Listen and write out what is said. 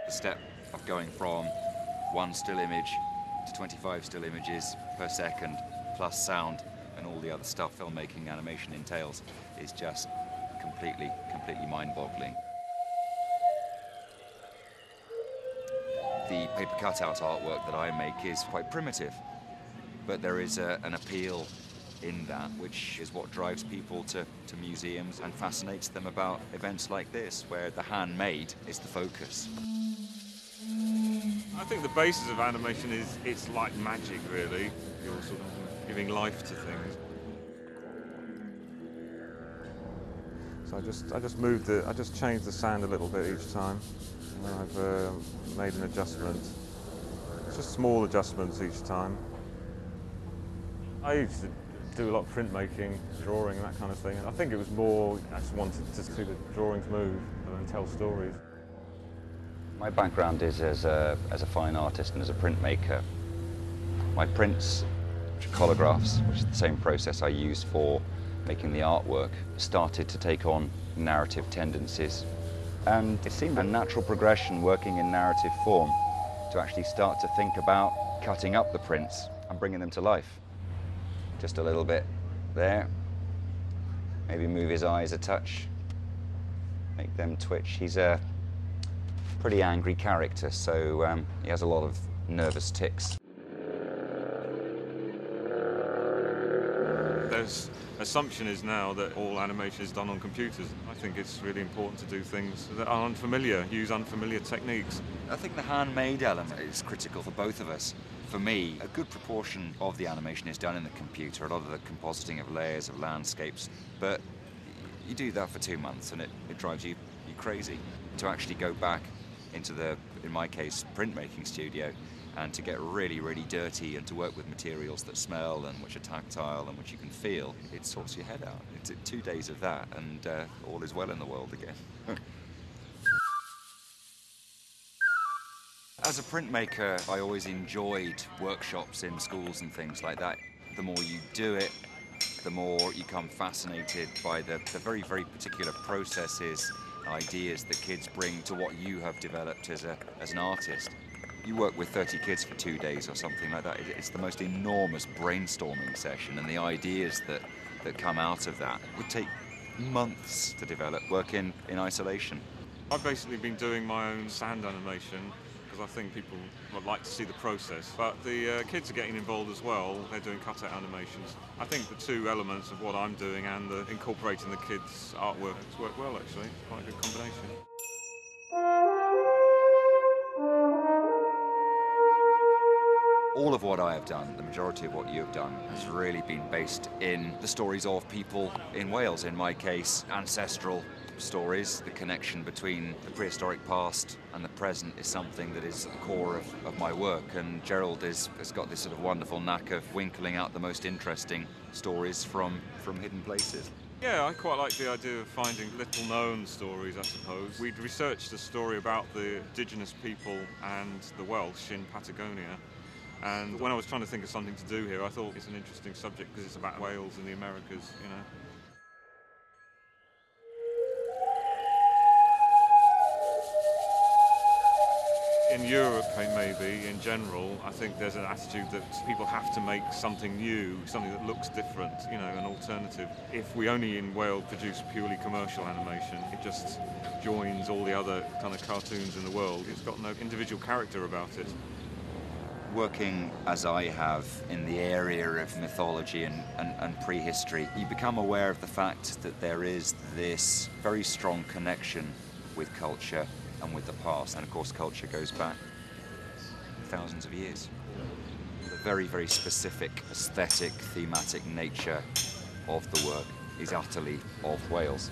The step of going from one still image to 25 still images per second, plus sound and all the other stuff filmmaking animation entails, is just completely mind-boggling. The paper cutout artwork that I make is quite primitive, but there is an appeal in that, which is what drives people to museums and fascinates them about events like this, where the handmade is the focus. I think the basis of animation is it's like magic, really. You're sort of giving life to things. So I just changed the sound a little bit each time, and then I've made an adjustment. It's just small adjustments each time. I used to do a lot of printmaking, drawing, that kind of thing, and I think it was more, I just wanted to see the drawings move and then tell stories. My background is as a fine artist and as a printmaker. My prints, which are collagraphs, which is the same process I use for making the artwork, started to take on narrative tendencies. And it seemed a natural progression working in narrative form to actually start to think about cutting up the prints and bringing them to life. Just a little bit there. Maybe move his eyes a touch, make them twitch. He's a pretty angry character, so he has a lot of nervous tics. There's assumption is now that all animation is done on computers. I think it's really important to do things that are unfamiliar, use unfamiliar techniques. I think the handmade element is critical for both of us. For me, a good proportion of the animation is done in the computer, a lot of the compositing of layers, of landscapes, but you do that for 2 months and it drives you crazy. To actually go back into the, in my case, printmaking studio, and to get really, really dirty and to work with materials that smell and which are tactile and which you can feel, it sorts your head out. It's 2 days of that and all is well in the world again. As a printmaker, I always enjoyed workshops in schools and things like that. The more you do it, the more you become fascinated by the very, very particular processes, ideas that kids bring to what you have developed as an artist. You work with 30 kids for 2 days or something like that. It's the most enormous brainstorming session, and the ideas that come out of that would take months to develop, work in isolation. I've basically been doing my own sand animation because I think people would like to see the process. But the kids are getting involved as well. They're doing cutout animations. I think the two elements of what I'm doing and incorporating the kids' artwork has worked well, actually. It's quite a good combination. All of what I have done, the majority of what you have done, has really been based in the stories of people in Wales. In my case, ancestral stories. The connection between the prehistoric past and the present is something that is at the core of my work. And Gerald has got this sort of wonderful knack of winkling out the most interesting stories from hidden places. Yeah, I quite like the idea of finding little-known stories, I suppose. We'd researched a story about the indigenous people and the Welsh in Patagonia. And when I was trying to think of something to do here, I thought it's an interesting subject because it's about Wales and the Americas, you know. In Europe, maybe, in general, I think there's an attitude that people have to make something new, something that looks different, you know, an alternative. If we only in Wales produce purely commercial animation, it just joins all the other kind of cartoons in the world. It's got no individual character about it. Working as I have in the area of mythology and prehistory, you become aware of the fact that there is this very strong connection with culture and with the past. And of course, culture goes back thousands of years. The very, very specific aesthetic, thematic nature of the work is utterly of Wales.